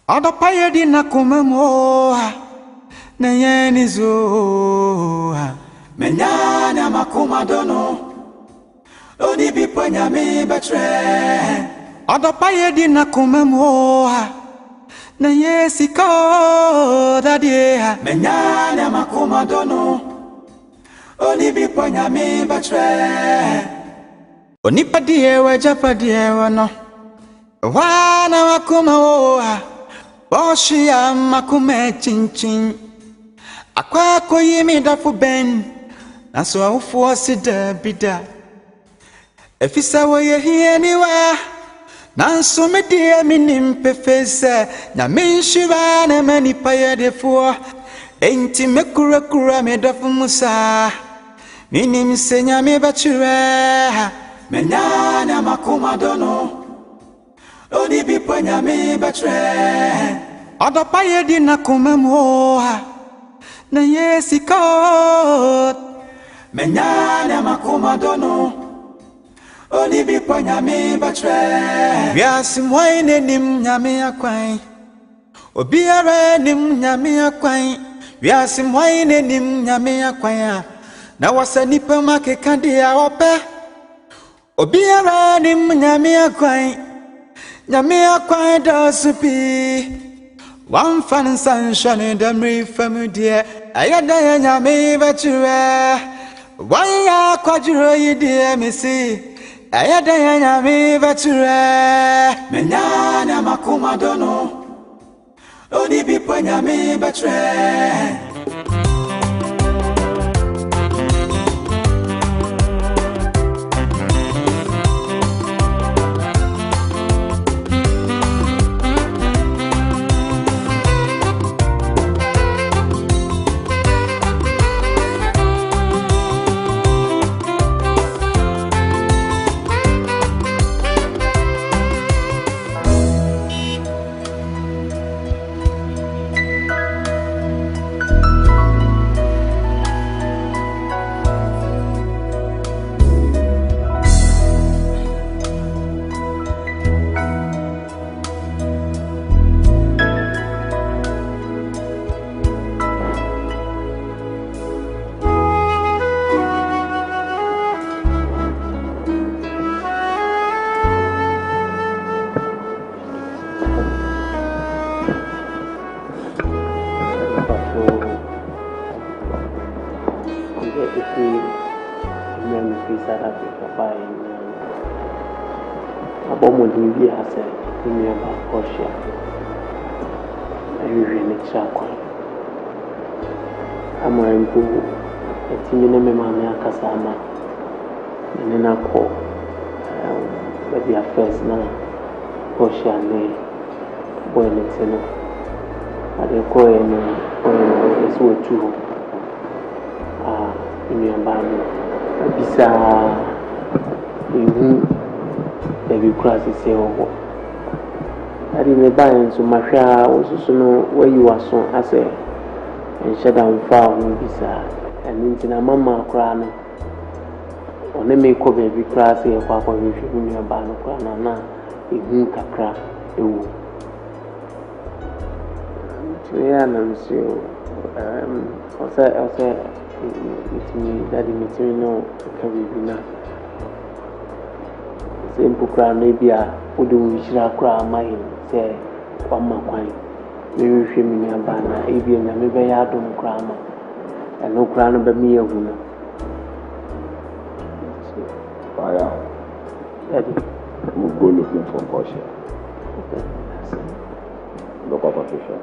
Adopaya di na kumamoa na yenizo menyana makumadono oni bipo Nyame Bekyere. Adopaya di na kumamoa na yesiko dadie menyana makumadono oni bipo Nyame Bekyere. Oni padie wajapadie wano wana makumawoa Portia makume chinchin akwa koyimi dafu ben naso awfo asida bida efisa woye hieniwa nanso medie minim pefese na menhyiba na manipa yedefo enti mekura me dafu musa minim se Nyame Bekyere menyana makumadono oni bipo Nyame Bekyere. Adopaya di na kumamoa na yesiko menyana makumadono oni bipo Nyame Bekyere. Wiase mwaine nim Nyame akwan obiara nim Nyame akwan wiase mwaine nim Nyame akwan na wasa nipa makeka dia ope obiara nim Nyame akwan Nyame akwan dasupi one fan sunshine damri famudie ayada Nyame Bekyere waya kwaduro yidie mesi ayada Nyame Bekyere menyana makumadono oni bipo Nyame Bekyere. Amugi has a nearby Portia. I really chakwa. Amarimpo, a timina mamma Casama, and then I call. But the affairs now, Portia, nay, boy, let's know. I declare no, it's what you in your band. Bisa, every class is say, oh, I didn't buy into my share also know where you are so as a and shut down far on Bisa and into a mamma crown. On the make of every class here, Papa, you should be near Bano Crana, a hook a crack, a woo. So, yeah, I'm sure. It's me that the material can be enough. Simple crown, maybe I would do crown mine, say, one more coin. Maybe she me a banner, even a maybe I don't crown, and no crown but me a woman. We'll go looking for Portia. Look up official.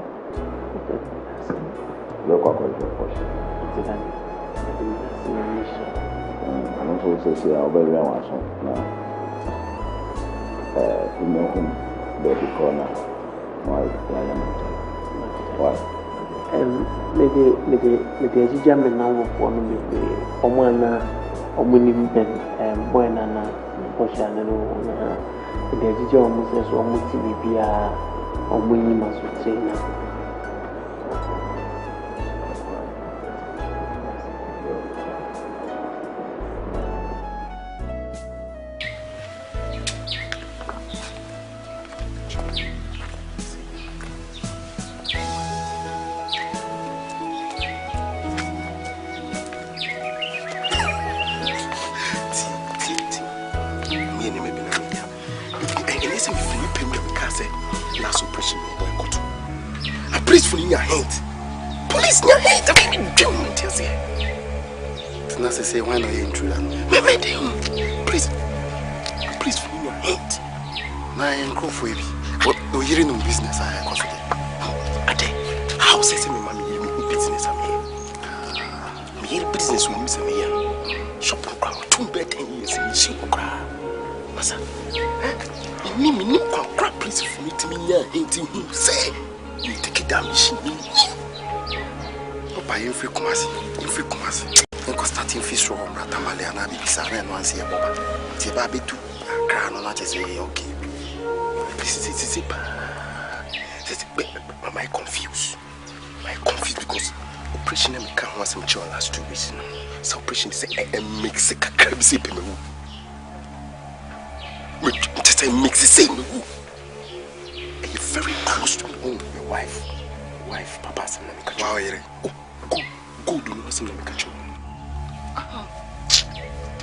Look up for Portia. And also say, I'll be there once now. You know whom baby corner. Why? Maybe a German now for me. Omunim ben boy na Portia na no na de jije omu se so omu ti bibia omunyi maso trainer last operation no boy got. A priest for in your hand. Police in your hand. I mean, don't tell you. It's not to say why not you intruder. Maybe please for in your hand. Now I ain't go for you. What no hearing no business I confident. Ade, how say me mommy you business am here? Me business wo me say me here. Shop crowd 2 bed 10 years in she crowd. Masa. Me kwa crowd please for me to me here ain't him say. You take it down machine. Papa you free Kumasi. Nko starting fish roll ratamale ana bibisa na no anse boba. Ti ba betu. Akra no na say okay. Please am I confused? Because operation me can want some chill last 2 weeks. So operation say mix a crab zip me. Just say mix it say me. You're very close to me, your wife, Papa, some name catch. Wow, go do no some name catch.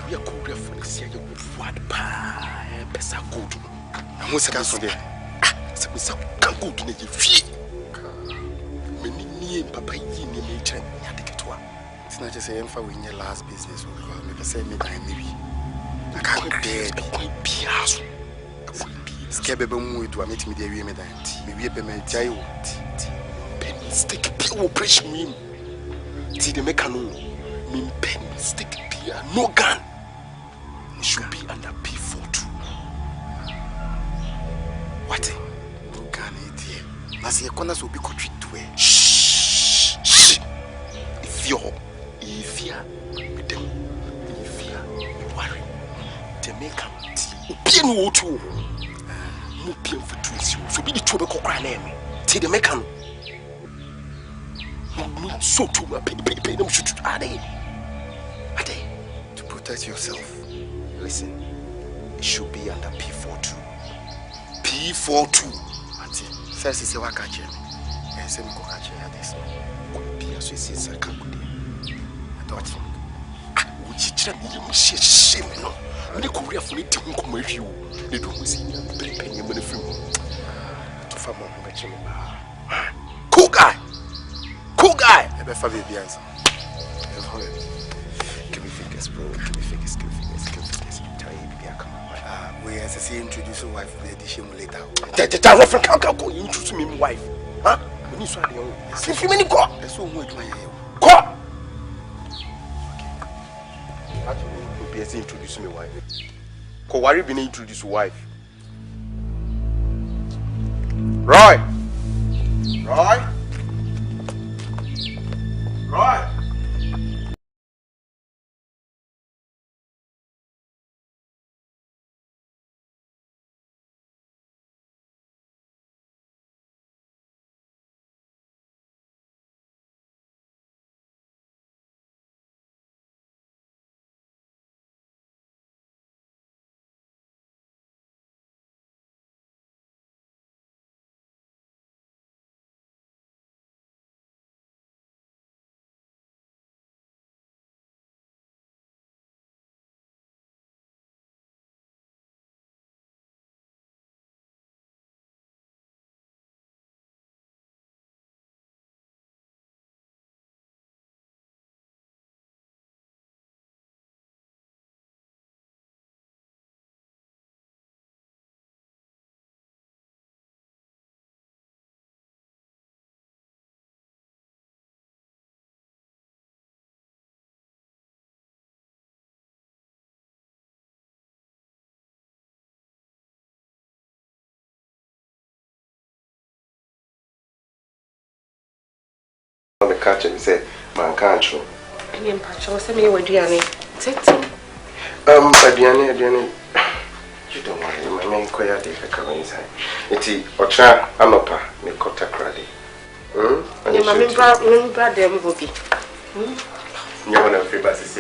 We are Korea for the sea. You what pa? Pesa good. I'm going to cancel there. So we can't go to the fee. Many Papa in the nature. It's not just saying for when your last business will go. Maybe say me time maybe. I can't bear be house. Skebe be mu edu ameti me dey wie me dan me wie be me jai wo pen stick pure operation me ti the make no me pen stick pure no gun. It should be under P42. What? No gun it here. As your corners will be country to it. Shh. If you with them, if you worry, they make up tea. No too. No PM for 2 years. So be the trouble cry name. Till the mekan. So too pay them shoot. Are they? To protect yourself. Listen. It should be under P42. P42. Ati. First is a wakache. And say me go catch this. Be associated a company. I thought which shame no. Me Korea for it to come with you. They don't see me paying your money from to farm on Bekyere. Cool guy. I better have the answer. Give me fingers, bro. Give me fingers. We as I say introduce your wife the dish later. That reference can't go introduce me wife. Huh? We need to know. If you mean go. That's so much my go. Actually, be as introduce me wife. Ko worry be introduce wife. Roy. The catch and say, man can't you? I am patching. What's the meaning with Diane? Diane. You don't worry, my main quiet day for coming inside. It's Ocha Anopa, me Kota Crady. And my main brother will be. You want to feel bad, is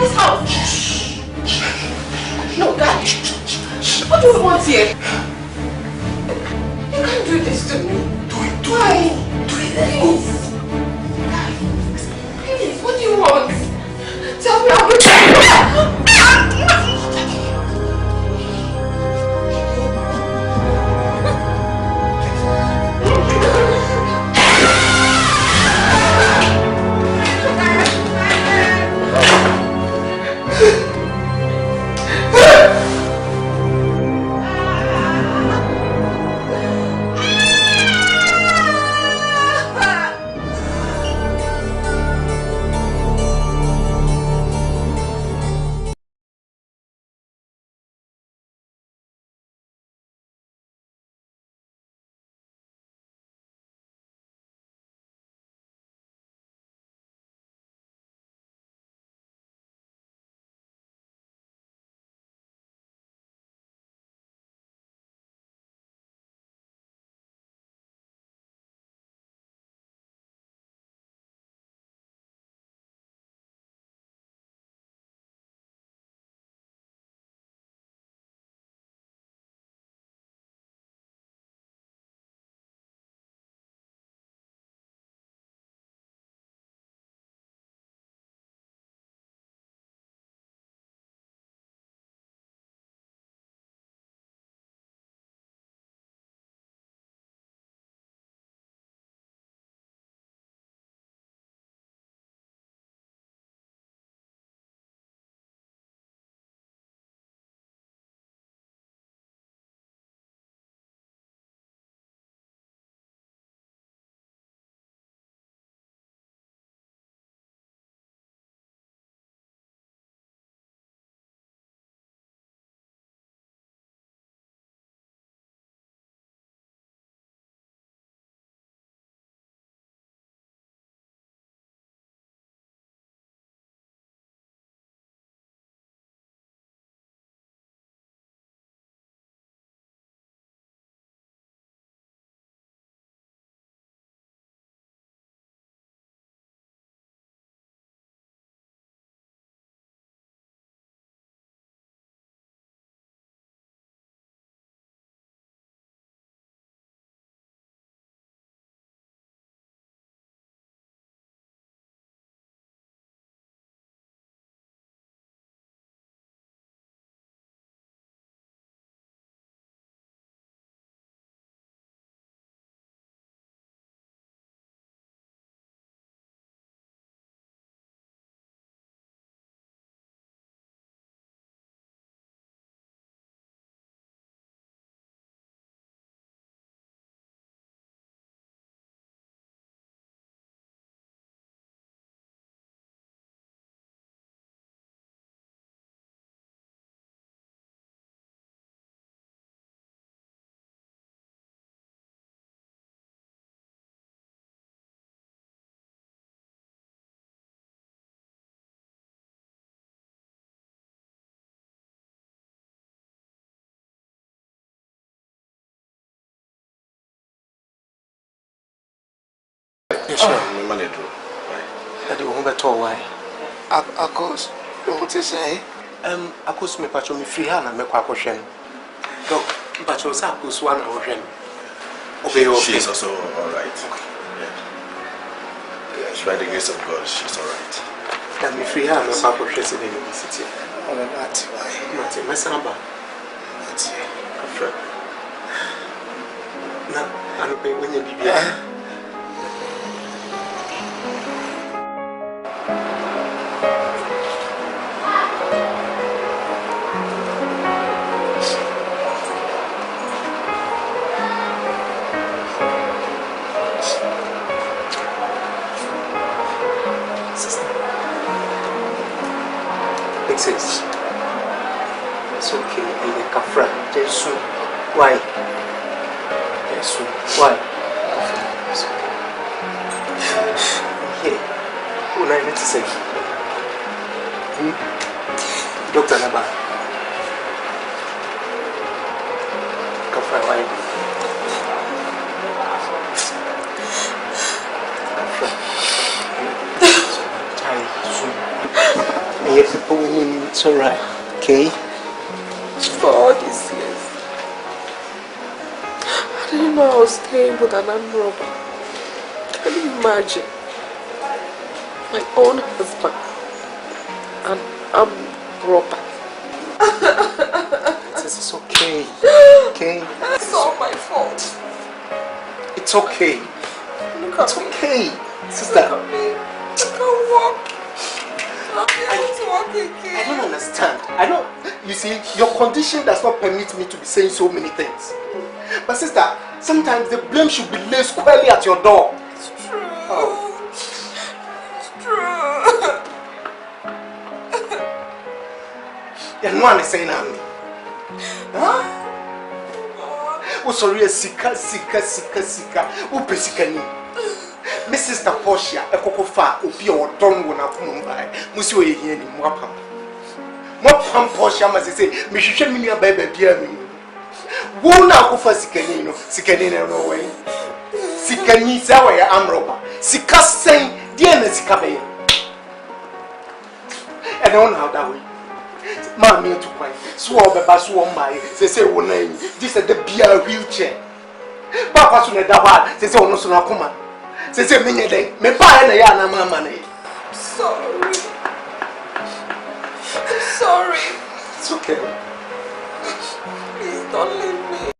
this house? No, Dad. What do you want here? You can't do this to me. Why? Please. Please, what do you want? Tell me how to That you won't be told why. Of course, what to say? Of course, me patch me free hand and make a question. Go, patch us up to one ocean. She is also alright. Yeah, by the grace of God, she's alright. Let me free hand and make a question in the university. Oh, that's why. Martin, my son, that's it. No, I don't pay when you be. It's okay, in the Kafra. Jesus, why? Jesus, why? Here, who I need to say? Dr. Naba. Kafra, why? Kafra. It's alright, okay? For all these years, I didn't know I was staying with an armed robber. Can you imagine? My own husband, an armed robber. It's okay, okay? It's all my fault. It's okay. Look at it's me. Okay, sister. Look at me. I can't walk. I'll be able to walk again. I don't understand. I don't. You see, your condition does not permit me to be saying so many things. But sister, sometimes the blame should be laid squarely at your door. It's true. Oh. It's true. Yeah, no one is saying that. Huh? Oh, sorry, sika. Oh, basically. My sister Portia, a cocoa fat, or be or don't want to come by. Monsieur, you any more pump. More pump Portia, must say, Monsieur Minia baby, dear me. Won't now go for Sicanino, no way. Sicani, Zaway, Amroba. Sika saying, dear Sikabe. I don't know how that way. Mammy to quite swore the bass one my, they say one name. This is the beer wheelchair. Papa soon at the bar, they say, no sooner come. They say, many day, me buy a yana money. Sorry. I'm sorry. It's okay. Please don't leave me.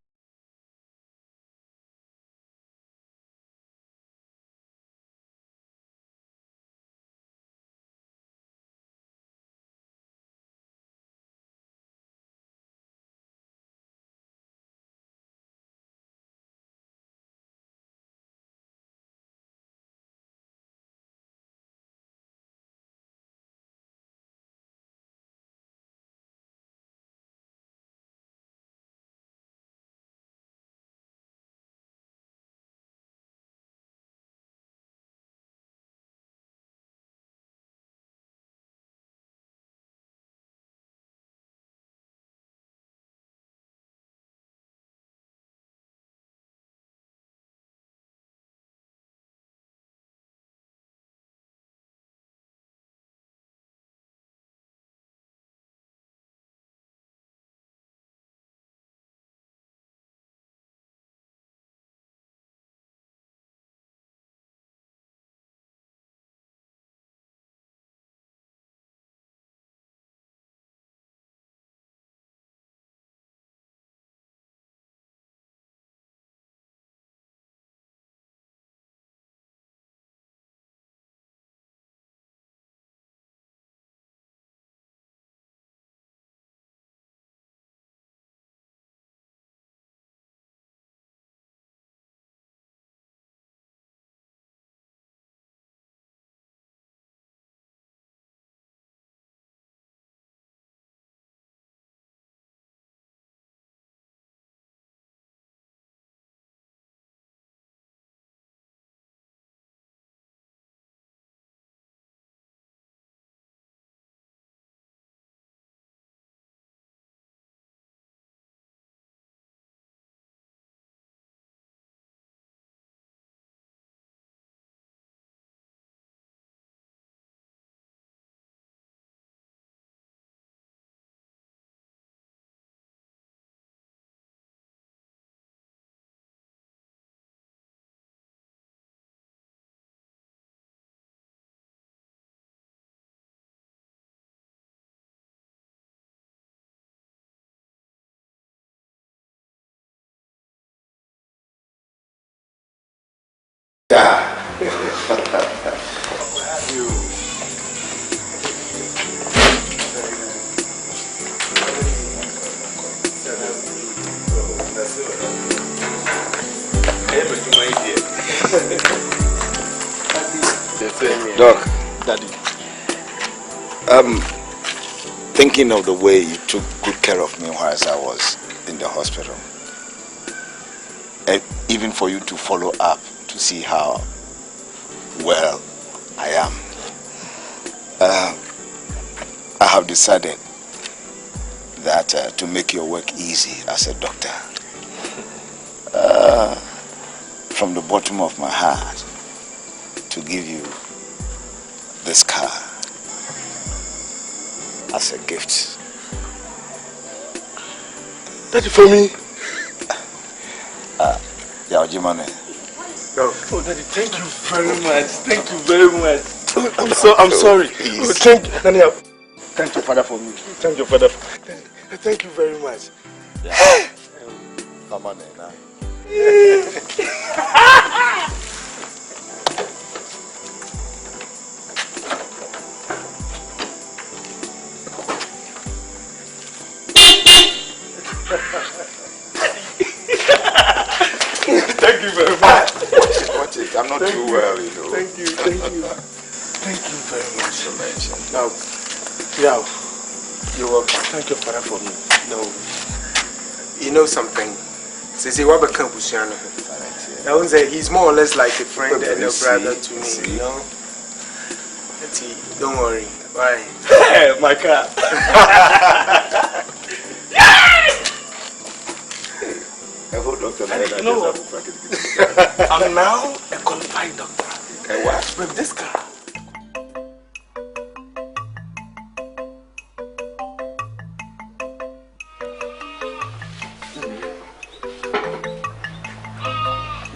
Doc, Daddy, thinking of the way you took good care of me whilst I was in the hospital, and even for you to follow up to see how well I am, I have decided that to make your work easy as a doctor, from the bottom of my heart, to give you this car. as a gift. Daddy, for me. Yeah, Jimane. Oh, Daddy, thank you very much. Thank you very much. I'm sorry. Oh, thank you, Daddy. Thank your father for me. Thank your father. Thank you very much. Yeah. Come on, now. Thank you very much. Watch it. I'm not too well, you know. Thank you. Thank you very much. So mention. Now, yeah, you're welcome. Thank your father for me. No, you know something. Say what become Pusiano. I would say he's more or less like a friend and a brother to me. You know. Don't worry. Bye. Hey, my car. You know what? I'm now a qualified doctor. What? With this car.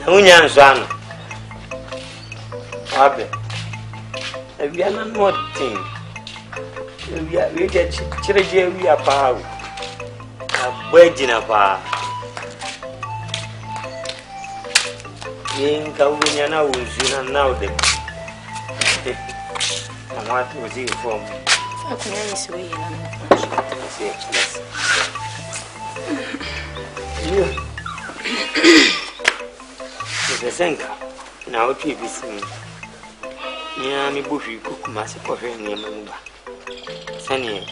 Unyansano. Abe. We are not thing. We get children, we are power. A wedding of our. In Kawunyana was now them. And what was he from? The Senka now keep it me. Nyame bufi kukumasi kofe nyemba. Sani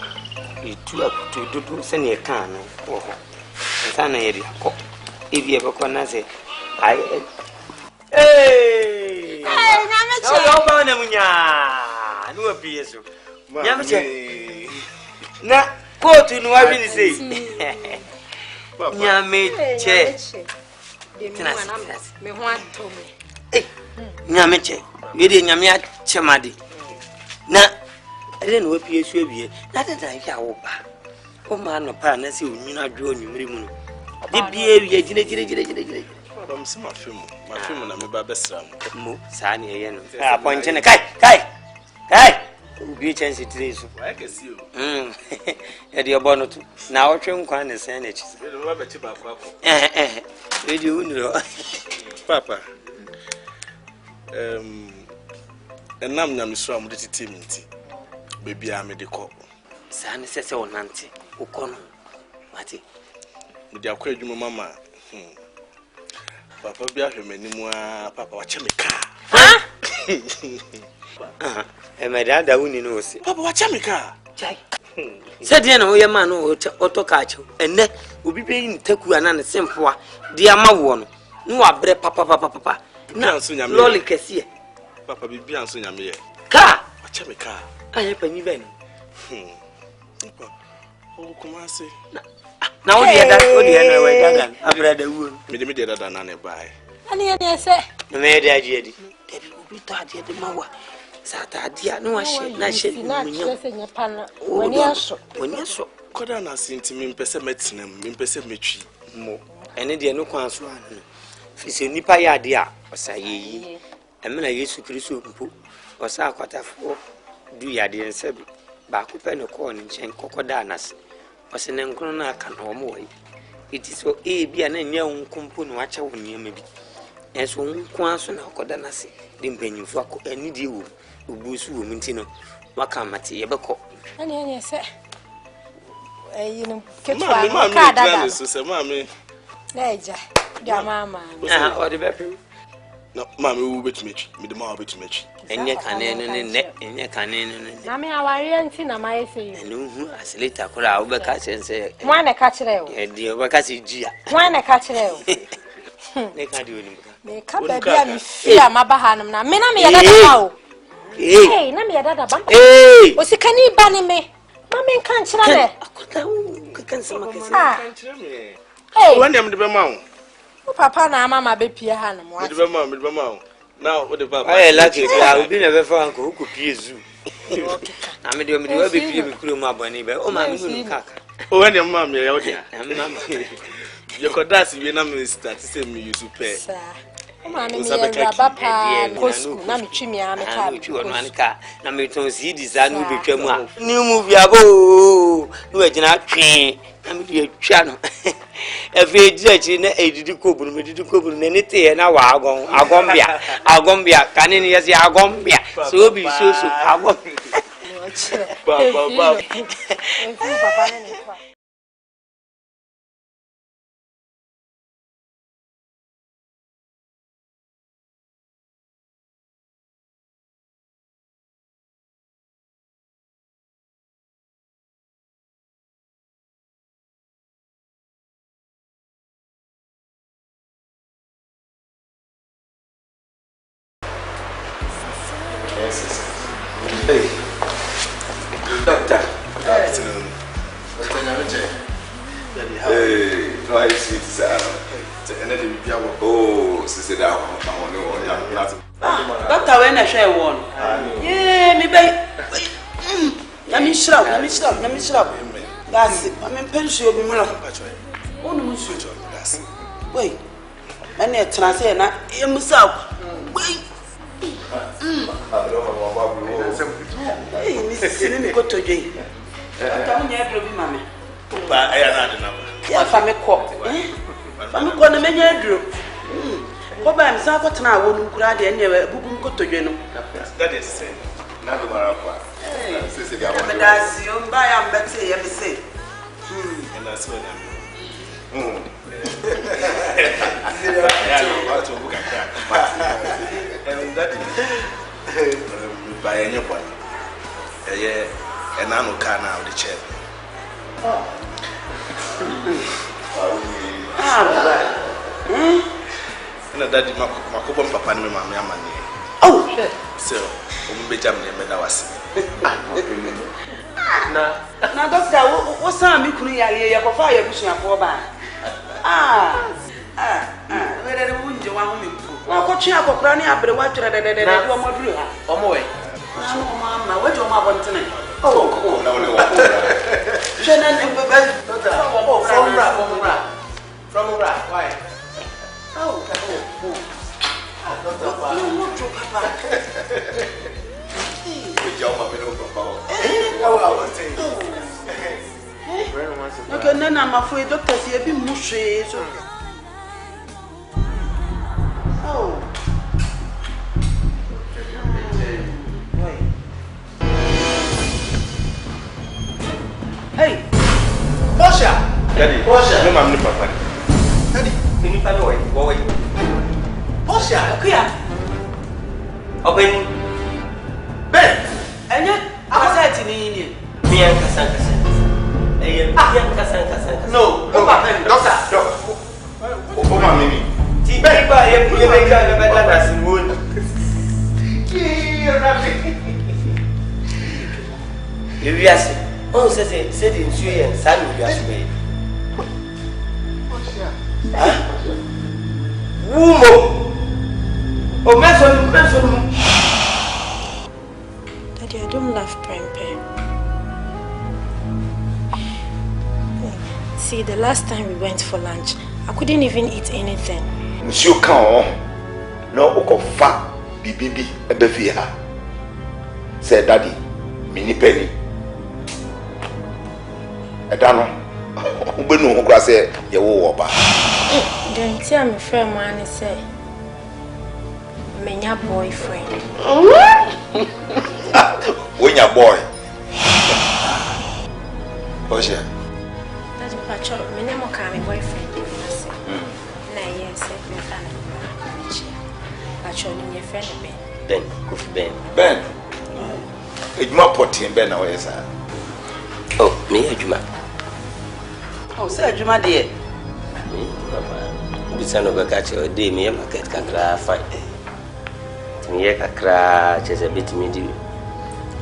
you two up to do sani can or sana area ko. If you ever can say I hey Nyame che yo ba na munya no apie so Nyame che na kotu no wa bi ni sei Nyame che me ho ato me Nyame che we de Nyame a chemade na ere no apie so abie na dada hia wo ba o ma no pa na se onwina dwo onwumiri mu no de bia wie gire I'm seeing my film na me ba besra mo sa na ye no ponche ne kai obi chance tire so why can see you e de obo no to na wo twe nkwan ne sen na chi we do ba chi ba kwa e de uniro papa enam nyame so am de titi minti baby am de ko sa ne sese wonante ukono mate me de akwa adwuma mama papa bi ahwemanimu a papa wache me car e me da wuni no se papa wache me car chai said na wo ye ma no oto ka acho enne obi be yin taku ana ne sempoa de ama wo no no wabre papa na loli kese papa bibi anso nyame ye ka wache me car aye pani ben papa o kuma se na wo de na we dagan abrada wu me de dada na ne bai ani ene se me de aje di debi obi to ade de mawa sata dia no wa she na she munya se nya pana woni aso koda na sinti me mpese metinam me mpese metwi mo ene de no kwan so anu fise nipa ya de a osa yeyi emena Yesu Kristo mpo osa akwatafo du ya de nsabi ba ko pe no ko ni chen kokoda anase ose ne nkono na aka no mo wai iti so bia na nya nkumpo no acha wo nyema bi enso nko aso na koda nase de mpanyimfo akọ ani die wo obusu wo minti no waka mate ye beko ani se yinu ketwa no ka dada so se mama na eja dia mama o de bepe no mama wo betumechi me de ma betumechi enye kane no ne enye kane no ne na me aware anti na mai se enu hu asileta kora wo beka sense mwa na ka kire o e de wo beka se gia mwa na ka kire o ne ka de oni me ka ba bia mi fia mabahanum na me na me yada ba o na me yada ba o sikani ba ne me ma me kan kire ne akota wo kan sama kese kan kire me wani am de be ma wo papa na mama be pie hanum wa me de be ma wo now what the papa ay lucky ya obi na be fa anko ku pie zu I'm a dear baby, my bunny, but oh, my kaka. Oh, when your mom, you're out here. You could dance if you're not Mr. to send me you to pay. I'm new movie ago. You are not trained. I'm your channel. Every judge in a couple, anything, and Agombia, Canin, yes, Agombia. So be so, Hey, Doctor. Hey, no, I see it, sir. Oh, sister, down. Doctor, when I share one. Yeah, me bay. Let me shrub. That's it. I'm in pension. You'll be more. Oh, no, monsieur. Wait. And they're transferring that himself. Wait. Hey, Miss, let me go to jail. I'm here to be mammy. But I had another. Yes, I'm a cop. I'm going to make a drew. Papa, I'm sorry for now. Wouldn't cry anywhere. Who go to jail? That is saying. Never mind. I'm a dash. You buy a better, let me say. And that's what by any point, and I know can now the chair. And that my couple papa and my mamma. Oh, so, be jamming and I was. Now, Doctor, what's time you couldn't hear your fire pushing a poor man? Where did the wound you want me to? Well, watching up a granny up the water that they do a model. Oh, boy. Mamma, what your mother want tonight? Oh, no. Shannon, from a rat. Why? Oh, okay, then I'm afraid Doctor see a bit mushy. Oh. Hey, Portia. Daddy, Portia. No, I'm not papa. Daddy, can you find a way? Portia, Kia. Open. Ben, and yet I said in Indian. No, Doctor. Oh, my mini. Yes, oh, said in Suya and San Gasway. Woman! Oh, Mason. Daddy, I don't love Prempe. See, the last time we went for lunch, I couldn't even eat anything. Monsieur Can, no okofa bibibi ebefia. Said Daddy, mini penny. Edano, ubenu okra say ye wo oba. Then tell me friend man say menya boyfriend. When your boy. Portia. That's Pacho, me name my boyfriend. Na yes, me fan. Pacho ni your friend Ben. Ben. Ejuma potin Ben na we say. Oh, me Ejuma. Oh, say Ejuma there. Me, papa. Bisa no go catch your day me market kakra fine. Me kakra chese bit me di.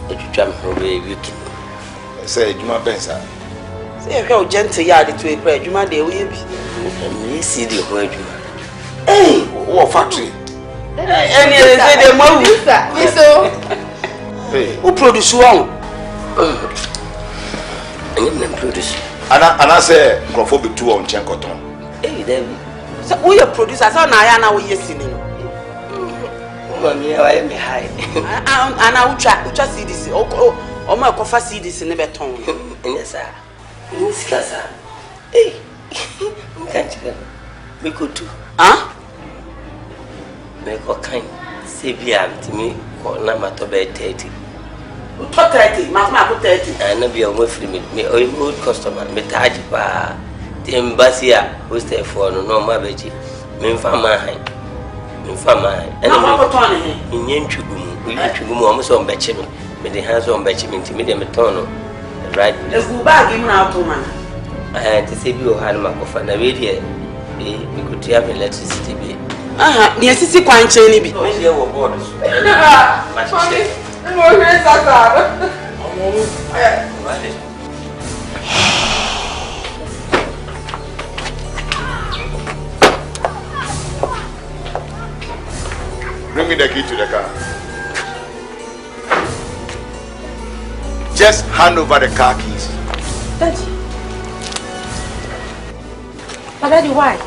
Etwam ho be week. Say Ejuma Ben sir. Say how gentle ya dey to e pra Ejuma there we be. Me see the ho Ejuma. Hey, What factory? any say dey mo. So Who produce one? I'm produce. And I say, Crawford 2 on Chenkoton. Hey, David. So, who your producer? So, now we are listening. Mommy, I am high. And I will just see this. Oh, my coffee see this in the beton. Yes, sir. Yes, sir. Hey, can't you? We could do. Huh? Make a kind. Say, be to me, or number to bed 30. 30, Mamma put 30. And not be away from me, or a good customer, me charge bar. The embassy, who's there for no my veggie. Me from mine. Me from mine. And I'm not on it. In Yenchugum, we let you go almost on Bekyere. Me the hands on Bekyere to me, the metono. Right? Let's go back in now, to man. I had to say, you had my coffin. I read here. We could have electricity. Yes, it's a quite chain. Oh, yeah, we're bored. Bring me the key to the car. Just hand over the car keys. Daddy. But Daddy, why?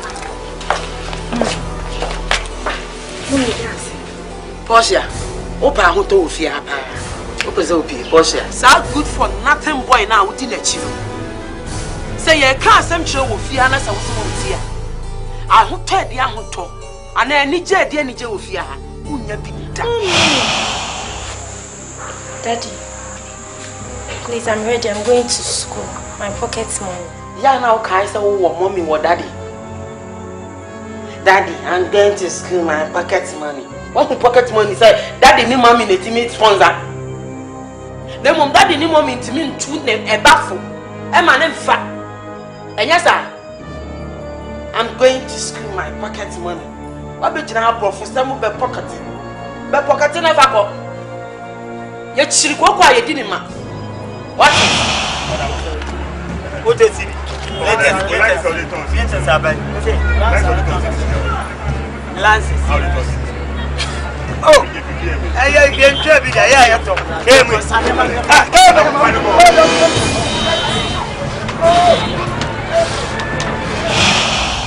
Portia, Opa, who told you? Portia, so good for nothing boy now, who didn't achieve. Say, you can't some show with Fiana, so was here. I who told the young talk, and then Nija, dear Nija with Fia, who never be done. Daddy, please, I'm ready. I'm going to school. My pocket's money. Yeah, now, Kaisa, oh, mommy, or daddy. Daddy, I'm going to school. My pocket money. What pocket money? Say, Daddy, need mommy, the teammate sponsor. Then, mom, Daddy, need mommy to me to a baffle. I'm an infant. And yes, sir, I'm going to school. My pocket money. What bet you now, professor? Move by pocketing. By pocketing, I forgot. Yet she go quiet, didn't ma. What? What is it? Lances. Oh, I can't tell you that I have to.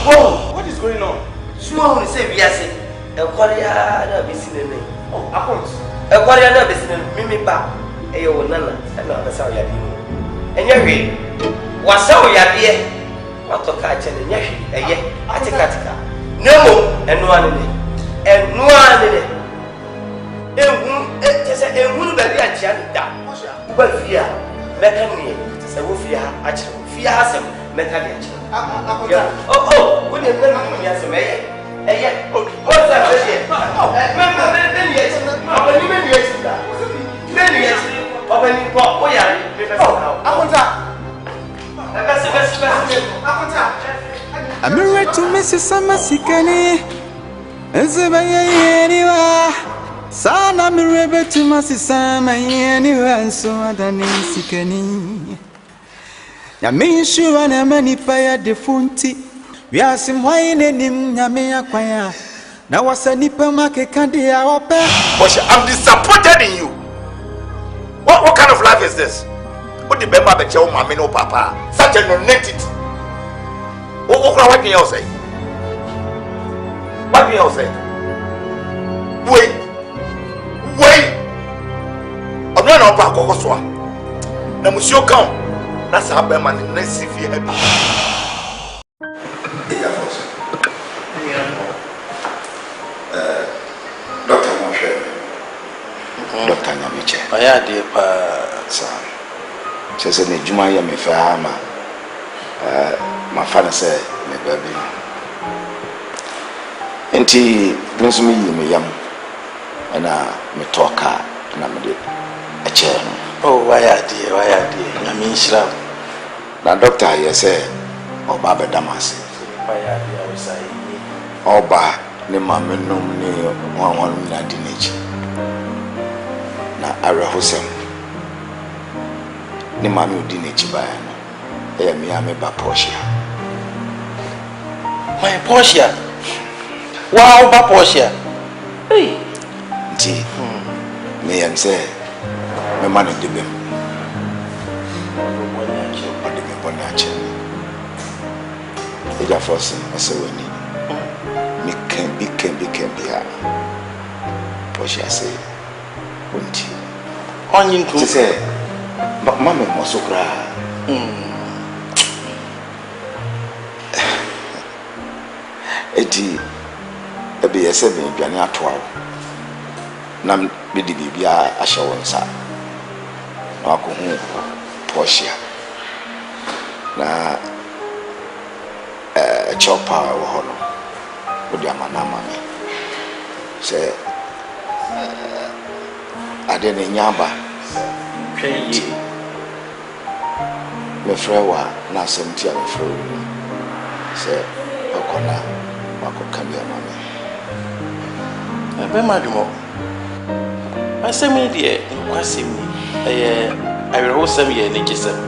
Whoa, what is going on? Small will say, yes, a quarrier, be seen me. Oh, I can't. A quarrier, be seen me back. A yo, Nana, and not the Saudi. And you're what's so ya what to catch and yashi, a ye, Atikatica. No, and one in it, and one in it. And won't be a Janita. But fear, Mecania, so fear, actually, fear has him, Mecania. Oh, wouldn't let me as a mayor. And yet, what's that? Many years, opening for Oya, I want that. I'm ready to miss some sickly. And so, anyway, son, I'm ready to miss some anyway, so I don't need sickly. I mean, sure, and I'm many fire the funty. We are some wine in Nyame acquire. Now, what's a nipper market candy? I'm disappointed in you. What kind of life is this? What the Bema Bekyere Mami no Papa? Such a non-entity. What can you say? What can you say? Wait. I'm not on back of Oswa. Now, Monsieur come. That's how Bema is next if you happy. Dr. Moshe. Dr. Nyame. I had the says in the Jumaya me fama. My father said, me baby. And he brings me young and me talk and I'm a chair. Oh, why are dear? I mean, shrub. Now, doctor, I say, oh, Baba Damas. Why are dear? I say, oh, ba, ne mamma no near 1 teenage. Now, I rehearse ni mami udine chibaya no e me ameba Portia. My Portia. Wow, ba Portia. Hey. Nti me am say me man de bem ode me boni ache Agya force asewani me can be here Portia say unti onyin tu say mama mo sokra eti ebe yese be dwane atoa na me di bibia ahye won sa na akohu Portia na chopa wo hono odi amana mame se ade ne nyaba hwe me frewa na asɛmti a me frewa se akona makoka bi amame ebe madumo asɛm die nkwasɛm ni awerɛwosɛm yɛ ne gyesɛm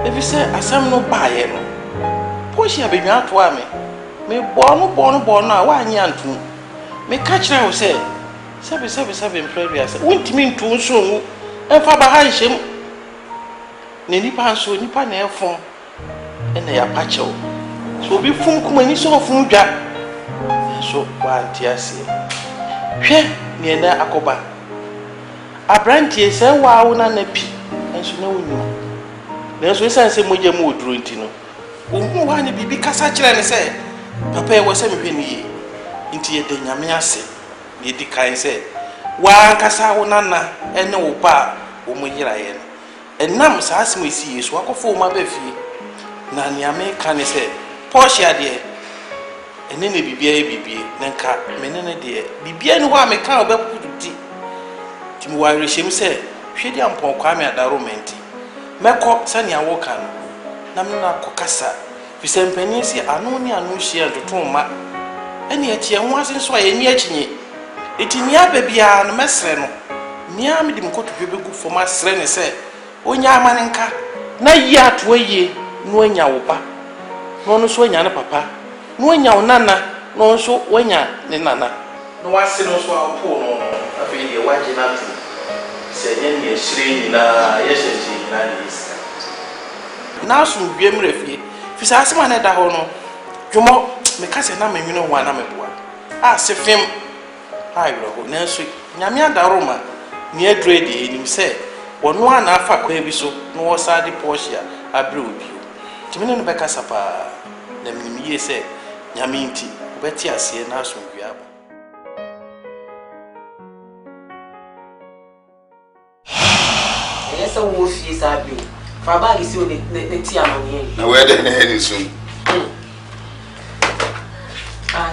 ebi sɛ asɛm no baayɛ no Portia benwa ato a me bɔ no a waanyɛ antom me ka kyerɛ wo sɛ sɛbe mfrɛ sɛ wontimi nto nso ngu ɛmfa ba ha nhyɛm ne nipa nso nipa na ɛfom ɛna yɛapa kyɛw so obi fom kumani sɛ ɔfom dwa so waante aseɛ hwɛ ne ɛna akɔba abrantie sɛ waawo na na pi nso na wonnim nanso ɛsiane sɛ mogya mu wɔduro nti no ohu wa ne bibi kasa kyerɛ ne sɛ papa yɛ wɔ sɛ mehwɛ ne yie nti yɛda Nyame ase na yɛdi kan sɛ wankasa wo nana ɛne wo ba wo mo yeraeɛ no ɛnam saa asɛm esi yie so akɔfo wo ma ba fie na Nyame ka ne sɛ Portia deɛ ɛne ne bibia yɛ bibie na nka mene ne deɛ bibia ne hɔ a meka wobɛkoduti nti mewɔ awerɛhyɛm sɛ hwɛ de ampɔn Kwame Adaroma nti mɛkɔ sɛnea woka no na mena kɔkasa fisɛ mpani si ano ne ano hyia ntoto ma ɛne ɛti ɛho ase nso a yɛni akyinye eti nia babia no mɛsrɛ no nia me de mkotodwe begu fom asrɛ ne sɛ onya amane nka na yi ato ayie no anya wo ba no no so anya ne papa no anya wo nana no so wanya ne nana no wase no so a po no afei de waje na to sɛ nya ne hyire ni na yɛhyɛ na ne isi na so wiem refie fisa asema na da ho no dwomo me ka se na menwene ho ana meboa a se fem ai bro na so Nyame Adaroma ne adrede enim se wono ana afa kwa bi so no wo sa de Portia abre obi timene no beka sapa na menim yie se Nyame nti obeti ase na so wiaba esa wo fie sa bi Faba isi o ne ti amanye. Na we de na eni sum.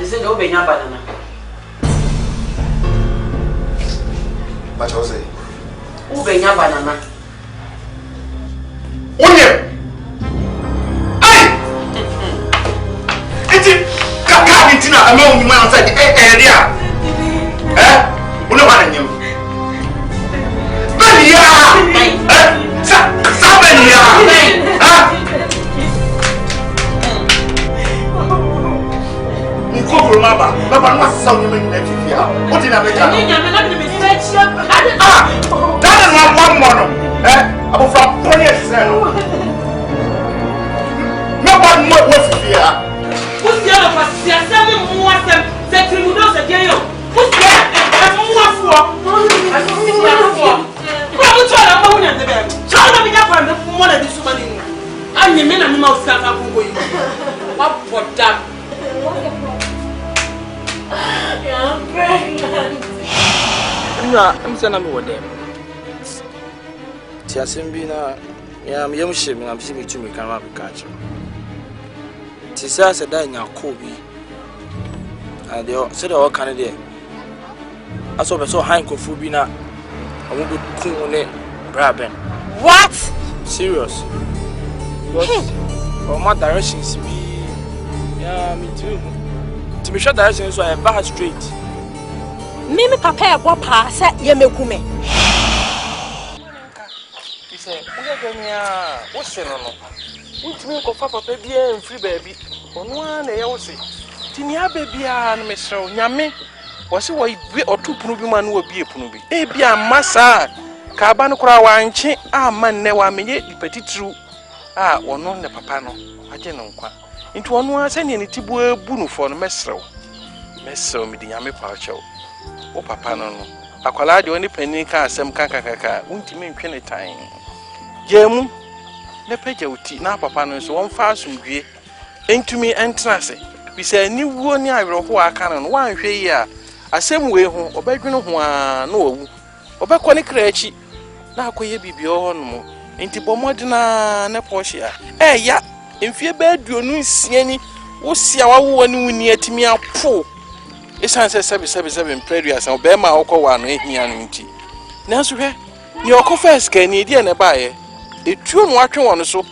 Ise de obenya banana. Ba cho say. Obenya banana. Onye. Ai! Iti kaka bitina ama onyi man say area. Una bana nyem. Bania! Sabenia! Nko maba, baba no asa onye me na fifi ha. O ti na beja. Nyame na me stretch up. That is not one more. Abo from Portia say no. Nobody know what fifi ha. Pusia no pasia say me mu asem, say trimudo say dey yo. Pusia e mu afo. E mu afo. Ko mo twa na mo nya de be. Twa me nya kwa me mo na di suma ni mu. Anye me na me ma osia ka ko yi. Wa bodam. I'm pregnant. I'm saying I'm with them. Tiasimbina, I'm young ship, and I'm seeing to me come up and catch him. Tisa said, I know Kobe. And they said, all Canada. I saw so high Kofubina. I won't go cool it, Braben. What? Serious? What? Or my directions be. Yeah, me too. To be sure directions, so I back straight. Mimi papa go pa say ye mekume. He said, "What's no no? Untimi ko fa papa bia mfiri baabi. Ono an na ye wo se. Tinia baby a no mesrew Nyame. Wo se wo bi otupunu bi ma no obi epunu bi. E bia masa ka aba no kora wanche ama nne wa menye dipatitru wono ne papa no agye no nkwa nti wono ase ne ne tibu ebu no fo no mesrew me di Nyame Portia o papa no akwala de oni pani ka asem kakakaka untimi ntwe ne tan jemu ne pagya uti na papa no so won fa asumdue entumi entrase bisa ni wuo ni awerho aka no wanhwe yi a asem we ho obadwene ho a na owu obekọ ne krachi na akoye bibio ho no enti bomodina ne Portia ya emfie ba aduonu nsia ni wo sia wawo ni wuni atimi apo esanse sebe previous o be ma okọwa no ehia no nti nanso hwe ni okọ first ka ni die ne baaye etuo no atwe won so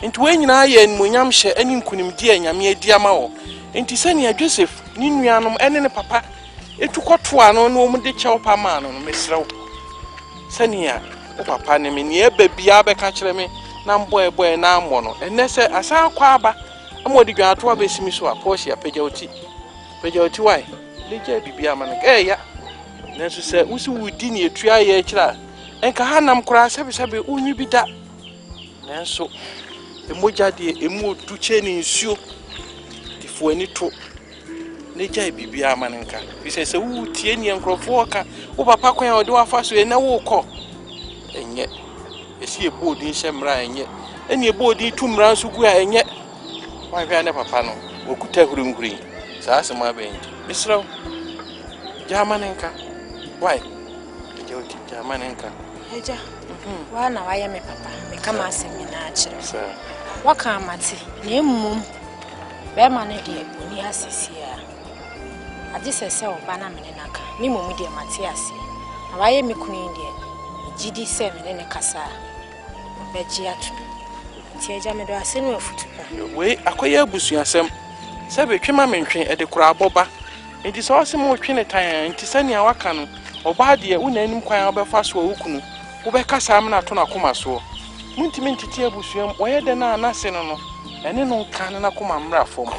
nti we nyina ye nmonyam hye ani nkunim die nyame adi ama wo nti sani Joseph ni nuanom ene ne papa etukoto ano no mu de chew pa ma no mesrew sani ya o papa ne me ni eba bia be ka kire me na mboy na ammo no enne se asa akwa aba amodi dwato abesimi so a Portia pagya oti why leje bibia ma no ya nanso se usi wudi ni etua ye kira enka hanam kora sebe unyi bida nanso emoja de emu otuche ni nsuo tifo ani to leje bibia ma nka bise se wutie ni enkrofo ka wo papa kwan ode wafa so ena wo kọ enye esi ebodi nhemra enye eni ebodi tumra nso gu a enye wan hwa ne papa no okuta hurunhuri saa asema be nti Israel Jamanenka why Ejoti Jamanenka eja wana waya me papa me kama asemi na akire sir waka amate na emum be ma ne de oni asisi a ade sese oba na me naka ni mum de mate ase na waya me kunu de gidi se me ne kasa beji atu ti eja me do ase no afutu we akoya abusuasem sebe twema mentwe ede kura aboba enti so ase mo twe ne tan enti sania waka no oba de una anim kwan obefa so wukunu wobekasa am na to na koma so muntimi ntiti abusuam oye de na anase no ene no kan na koma mra fom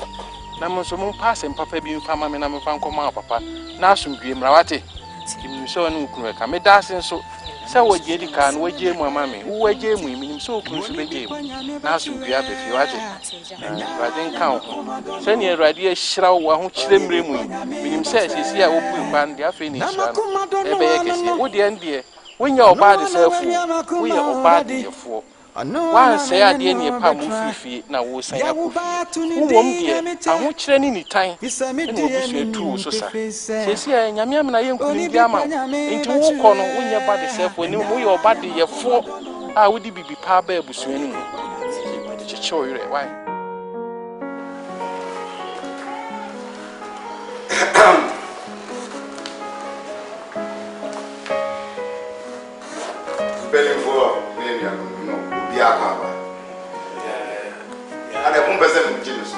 na mo so mo pass papa bi mfa ma me na me fa nkoma papa na asomdue mra wate kimi so ne wukunu ka me dasen so se woje di kan woje mu ama me wo woje mu minim so okunu so beje na asomdue abefi wate radin kan se ne radi ahira wo ho kire mre mu minim se sesi a wobu kwan de afi ni hira no ebe ye kese wo de ande wonya oba de sefu wo ye oba de yefo wan se ade ne pa mu fifi na wo san akofi wo mom de aho kire ni nitan ne obusu etu so sa sesi a nyame amna ye nkuni bi ama enti wo kọ no wonya ba de sefu ni wo ye oba de yefo a wo di bibi pa ba abusu ani mu de checho yire why spelling for name ya no bia ka ba ada kun pese mu jini so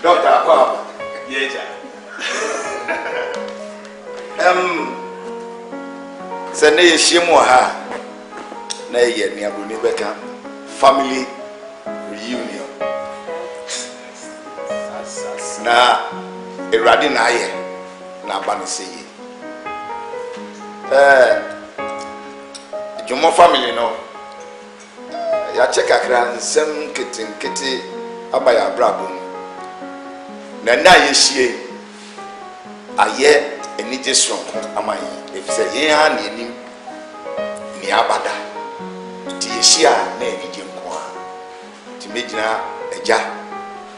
doctor akwa yeja sene ye shimu ha na ye ni abuni beka family reunion na eradi na ye na bani sey Jumo family no ya check akra nsem kete abaya brabum na na ye hie aye enije sonko amayi efise ye ha na enim ni abada ti ye hia na enije nko a ti mejina eja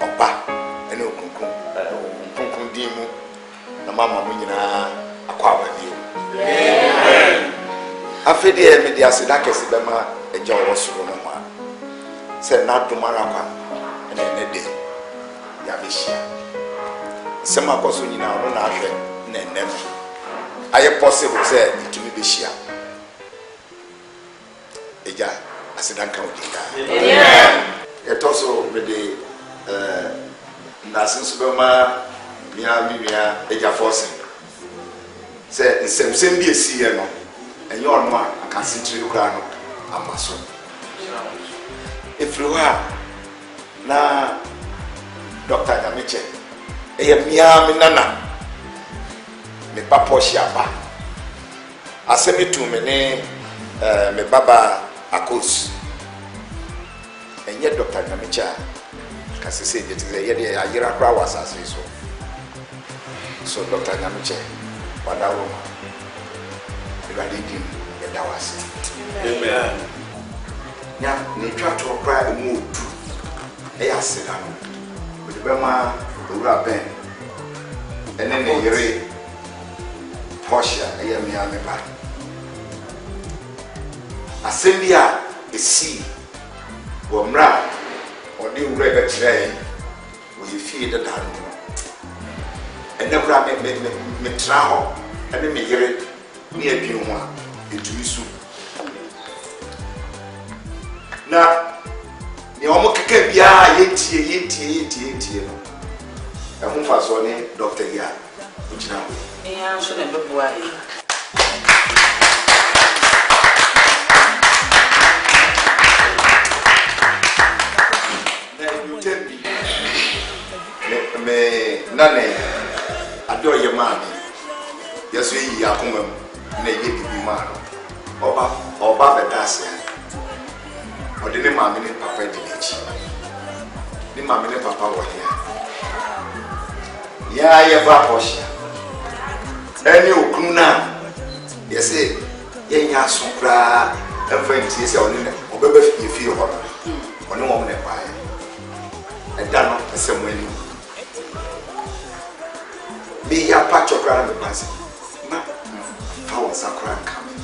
oba ene okunkun din mu na mama mu nyina akwa abadi o amen afedi e me dia sida kesi be ma eja wo soro no ma se na domara kwa ene de ya beshia se ma koso nyina no na ahwe na enem aye possible se itumi beshia eja asida nka odika amen etoso me de na sinso be ma mia eja force se nsem bi esi ye no and your man, I can see to the ground. I'm a son. If you are now, Dr. Nyame, I am Nyame Nana, me Portia ba. asemi to me ne me baba akos enye Dr. Nyame kasi say it is a year ayira kra wasase so Dr. Nyame wadawo Iradin yedawase amen nya ne twa to kra emu odu e aseda no we be ma owura ben ene ne yere Portia e mi ame ba asembia esi wo mra odi owura be kire we fie da dan no ene kra me tra ho ene me yere ni adwin ho a etumi su na ni omo keke bia yentie no e ho fa so ni Dr. Agya ujina ho ya so na bebo ai me nane ado ye ma yeso yi akoma na ye bibi ma oba bedase odi ne ma me ne papa di lechi ni ma me ne papa wo ya ye ba Portia eni okunu na yese ye nya so kra enfant yese oni ne obeba fi fi ho oni wo ne pa e dano esemwani me ya patch of ground in Basi. Ma, how was a crank coming?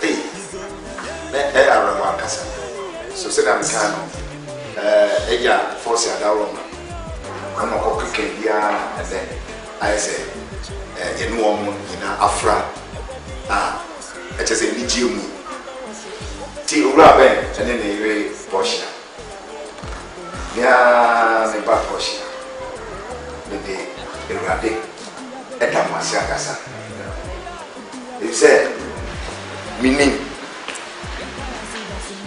Hey, I remember Casa. So said I'm kind of Agya force at our room. I'm not cooking here, and then I say, you know, in Afra. I just say, need you. Tea Uraben, and then they Portia. Yeah, the back Portia. The day. Erade etamasi akasa it said meaning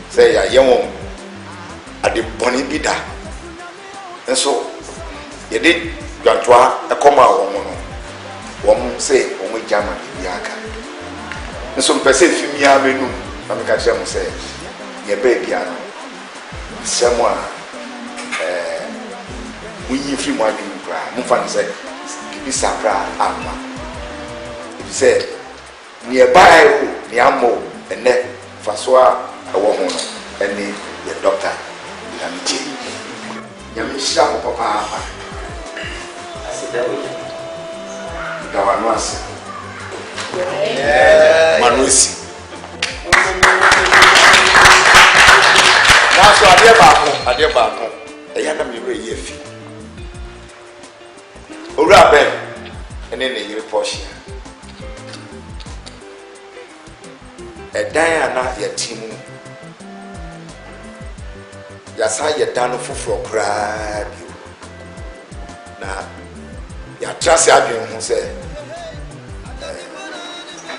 say ya yewon ade boni bida enso ye de dwantoa ekoma won no won say won jama biaka enso mpese fimi ya menu na me ka kire mo say ye ba bia no semo a munyi free mo adwum kra mo fa say Bisapra Amma. If you say nearby, Niamo, and then Faswa, a woman, and the doctor, Yamichi. Yamisha, Papa. I said, that was Manusi. Now, so I dear Bako, a young man, you're a Ura Ben, and then the Portia. A Diana, your team. Yasa, your dano for crab. Now, your trust Adrian who said,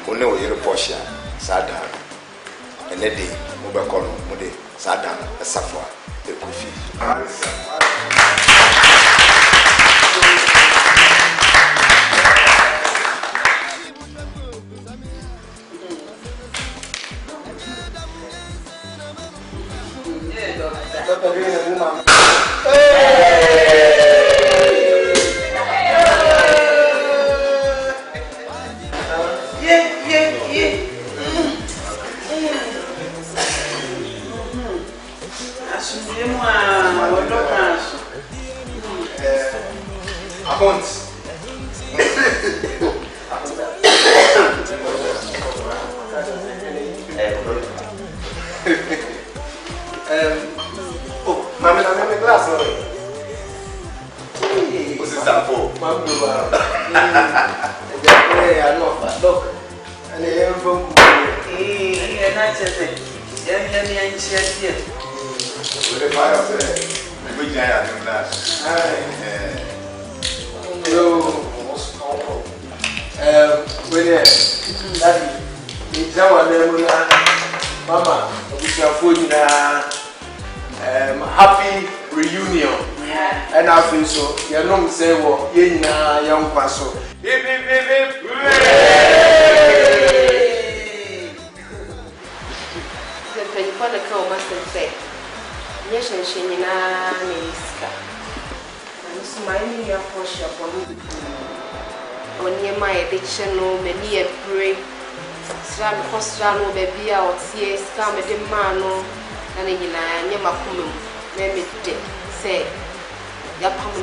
who know your Portia, Sadan, and Lady Mubacon, Mude, Sadan, a Safwa, the Kufi. Happy reunion. And I feel so. You know, say, well, you know, young person. Hip, hip, hip, hip. Portia for me. On your my addiction, no, many a brave. Slam Costrano, baby, out here, scam at the man, and in a Yamakum, let me say, Yapam.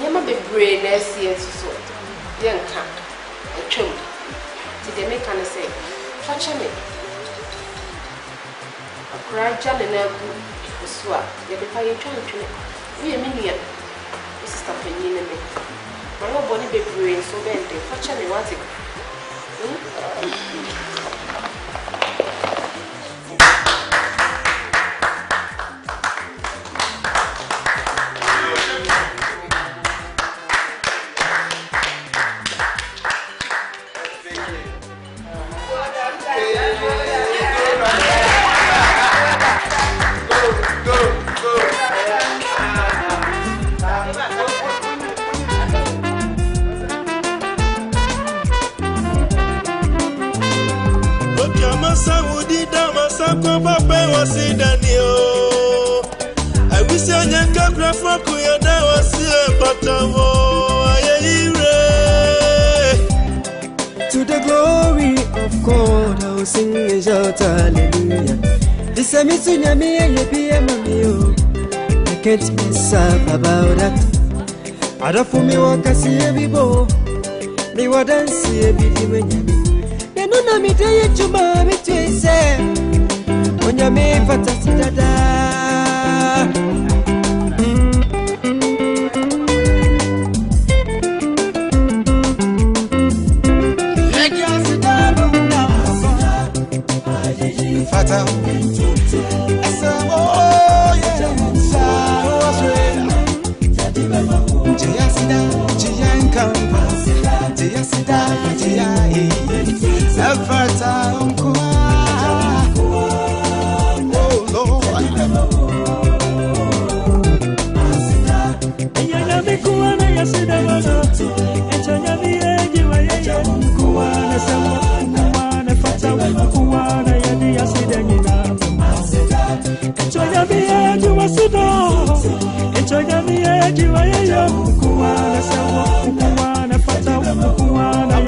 Yama be brave, let's see, so young cat, a chum. Did they make an say, touch me? A cry, Jan and a swap, they be fire trying to we a minion. This is stuff in me. My own body be brave, so then they touch me what it. I wish I could grab for Kuyada was here, but to the glory of God, I will sing and shout hallelujah. This is Miss Nyame and you be a mammy. I can't miss about that. I don't for me walk I see every bow. They were dancing every day when you they don't me tell you to mommy to say. When you make fantastic dada. Fata Asamoah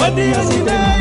What do you see there?